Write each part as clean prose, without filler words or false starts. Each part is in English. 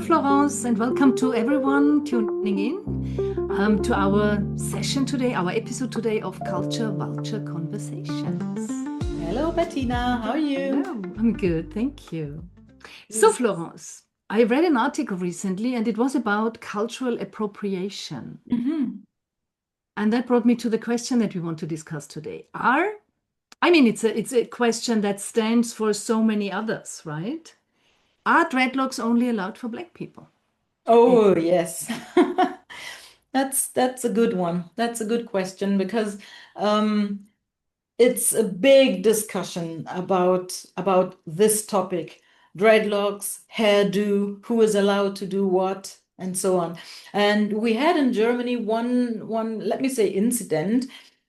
Florence, and welcome to everyone tuning in to our session today, our episode today of Culture Vulture Conversations. Hello, Bettina. How are you? Hello, I'm good, thank you. So, Yes. Florence, I read an article recently and it was about cultural appropriation. Mhm. And that brought me to the question that we want to discuss today. It's a question that stands for so many others, right? Are dreadlocks only allowed for Black people? Oh, yes. That's a good one. That's a good question because um, it's a big discussion about this topic, dreadlocks, hairdo, who is allowed to do what, and so on. And we had in Germany one let me say incident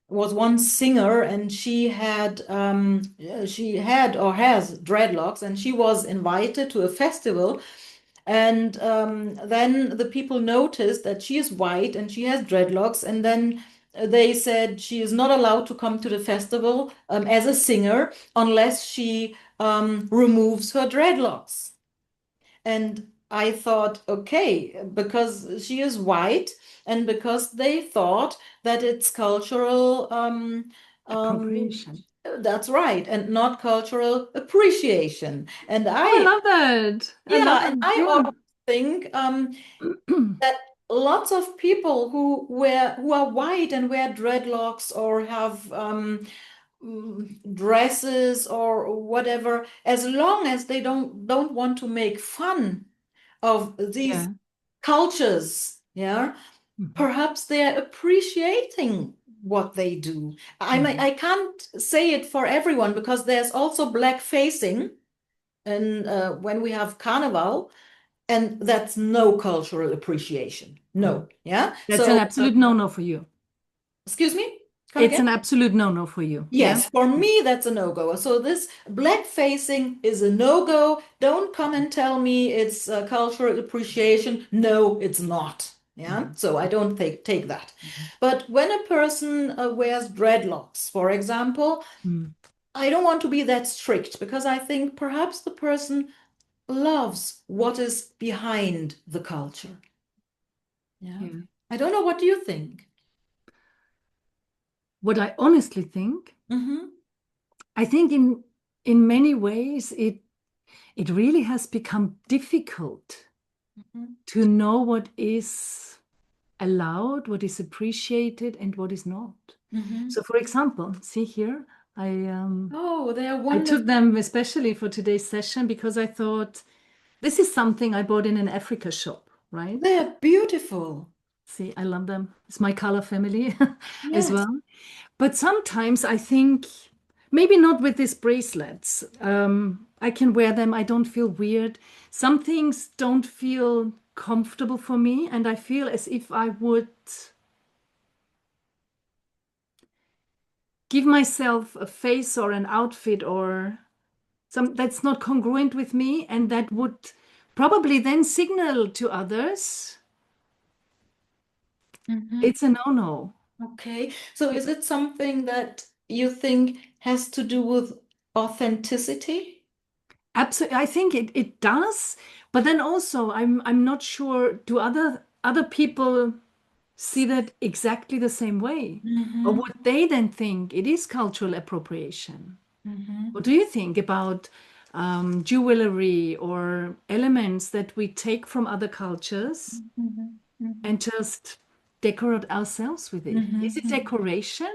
was one singer and she had or has dreadlocks and she was invited to a festival and then the people noticed that she is white and she has dreadlocks. And then they said she is not allowed to come to the festival as a singer unless she removes her dreadlocks. And I thought, okay, because she is white and because they thought that it's cultural, Appropriation. that's right, and not cultural appreciation. And Oh, I love that. I love yeah, it. and I Yeah. always think that lots of people who are white and wear dreadlocks or have dresses or whatever, as long as they don't want to make fun of these Yeah. cultures, yeah, Mhm. perhaps they're appreciating what they do. Mhm. I can't say it for everyone because there's also black facing, and when we have carnival. And that's no cultural appreciation. Mhm. No. Yeah. That's an So, absolute no-no for you. excuse me, come It's again? an absolute no-no for you. Yeah. Yes, for me, that's a no-go. So this black facing is a no-go. Don't come and tell me it's cultural appreciation. No, it's not. Yeah. Mhm. So I don't take that. Mhm. But when a person wears dreadlocks, for example, Mhm. I don't want to be that strict because I think perhaps the person loves what is behind the culture. Yeah. Yeah. I don't know. What do you think? What I honestly think, Hmm. I think in many ways it really has become difficult Hmm. to know what is allowed, what is appreciated, and what is not. Hmm. So, for example, see here, I um, Oh, they are I took wonderful. them especially for today's session because I thought this is something I bought in an Africa shop, right? They are beautiful. See, I love them. It's my color family as Yes. well. But sometimes I think maybe not with these bracelets. I can wear them. I don't feel weird. Some things don't feel comfortable for me, and I feel as if I would give myself a face or an outfit or some that's not congruent with me, and that would probably then signal to others Hmm. it's a no-no. Okay. So is it something that you think has to do with authenticity? Absolutely, I think it does, but then also I'm not sure. Do other people see that exactly the same way, or Hmm. would they then think it is cultural appropriation? Hmm. What do you think about jewelry or elements that we take from other cultures Hmm. and just decorate ourselves with it? Is it Hmm. decoration?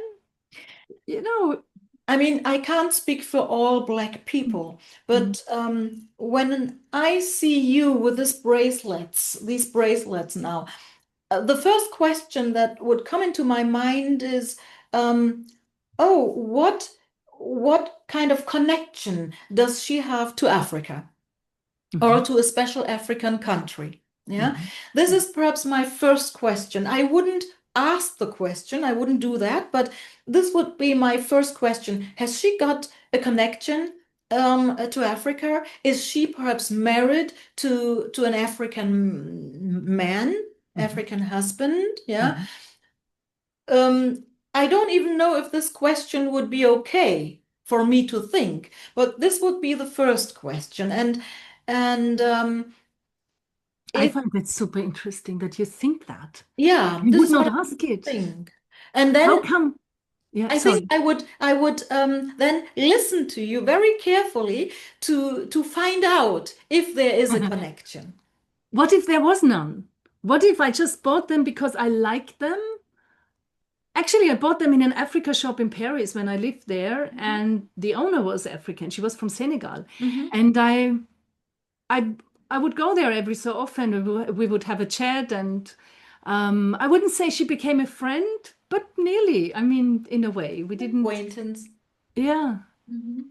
You know, I mean, I can't speak for all Black people, Mhm. but when I see you with these bracelets now, the first question that would come into my mind is, um, oh, what kind of connection does she have to Africa or Mhm. to a special African country? Yeah, Mhm. this is perhaps my first question. I wouldn't ask the question, I wouldn't do that, but this would be my first question. Has she got a connection to Africa? Is she perhaps married to an African man, Mhm. African husband? Yeah. Mhm. I don't even know if this question would be okay for me to think, but this would be the first question. And I It, find that super interesting that you think that. yeah, You this would is what not I ask it. think. And How then come? Yeah, I think sorry. I would then listen to you very carefully to find out if there is a connection. What if there was none? What if I just bought them because I like them? Actually, I bought them in an Africa shop in Paris when I lived there, and the owner was African. She was from Senegal, Mhm. and I, I would go there every so often. We would have a chat, and I wouldn't say she became a friend, but nearly. I mean, in a way, we didn't. Acquaintance. Yeah, Mhm.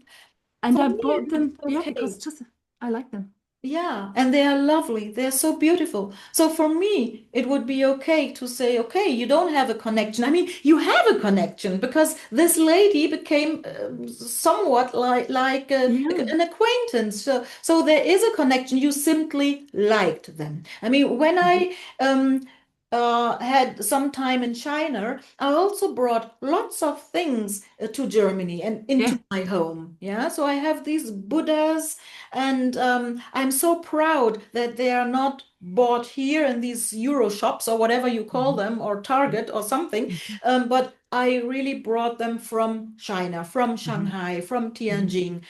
and For I me, bought it's them, yeah, because okay. just I like them. Yeah, and they are lovely. They are so beautiful. So for me, it would be okay to say, okay, you don't have a connection. I mean, you have a connection because this lady became somewhat like Yeah. an acquaintance. So there is a connection. You simply liked them. I mean, when Mhm. I had some time in China, I also brought lots of things to Germany and into Yeah. my home. Yeah, so I have these Buddhas. And I'm so proud that they are not bought here in these Euro shops or whatever you call Mhm. them, or Target or something. Mhm. But I really brought them from China, from Mhm. Shanghai, from Mhm. Tianjin.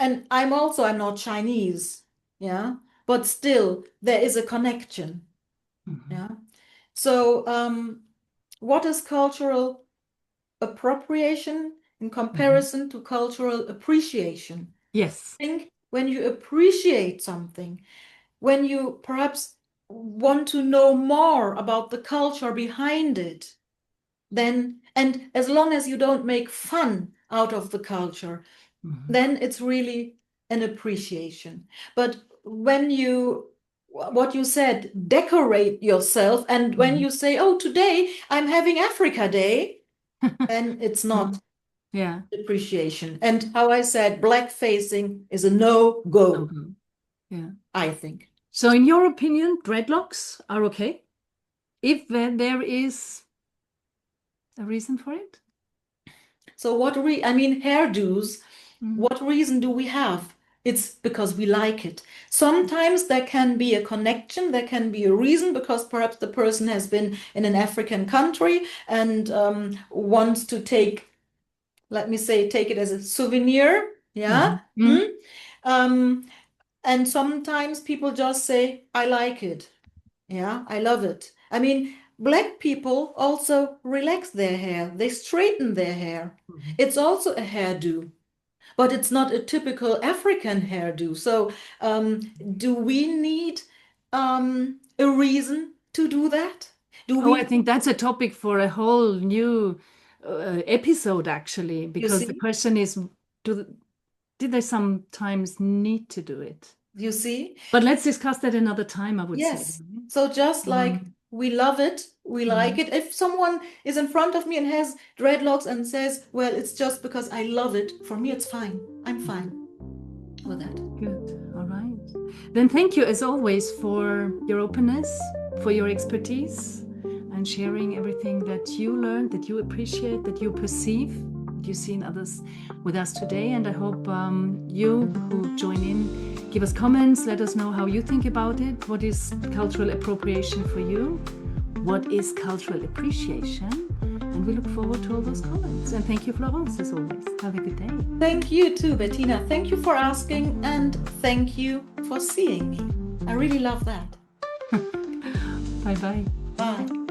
And I'm not Chinese, yeah, but still there is a connection, Mhm. yeah. So what is cultural appropriation in Mhm. comparison to cultural appreciation? Yes. Think when you appreciate something, when you perhaps want to know more about the culture behind it, then, and as long as you don't make fun out of the culture, Mhm. then it's really an appreciation. But when you, what you said, decorate yourself, and when Mhm. you say, oh, today I'm having Africa Day, then it's not Mm. Yeah. appreciation. And how I said, black facing is a no-go, Okay. Yeah. I think. So, in your opinion, dreadlocks are okay if there is a reason for it? So I mean, hairdos, Mm. what reason do we have? It's because we like it. Sometimes there can be a connection, there can be a reason because perhaps the person has been in an African country and wants to take, let me say, take it as a souvenir. Yeah. Mhm. Mm. Hmm? Um, and sometimes people just say, I like it. Yeah, I love it. I mean, black people also relax their hair, they straighten their hair. Mhm. It's also a hairdo, but it's not a typical African hairdo. So, do we need a reason to do that? Do Oh, I we, think that's a topic for a whole new episode, actually, you because the see? question is, do did they sometimes need to do it? You see? But let's discuss that another time, I would say. Yes. So just like Um, we love it, we like mhm. it. If someone is in front of me and has dreadlocks and says, well, it's just because I love it, for me, it's fine. I'm fine with that. Good. All right. Then thank you, as always, for your openness, for your expertise, and sharing everything that you learned, that you appreciate, that you perceive, that you see in others with us today. And I hope you who join in give us comments, let us know how you think about it. What is cultural appropriation for you? What is cultural appreciation? And we look forward to all those comments. And thank you, Florence, as always. Have a good day. Thank you too, Bettina. Thank you for asking and thank you for seeing me. I really love that. Bye bye. Bye.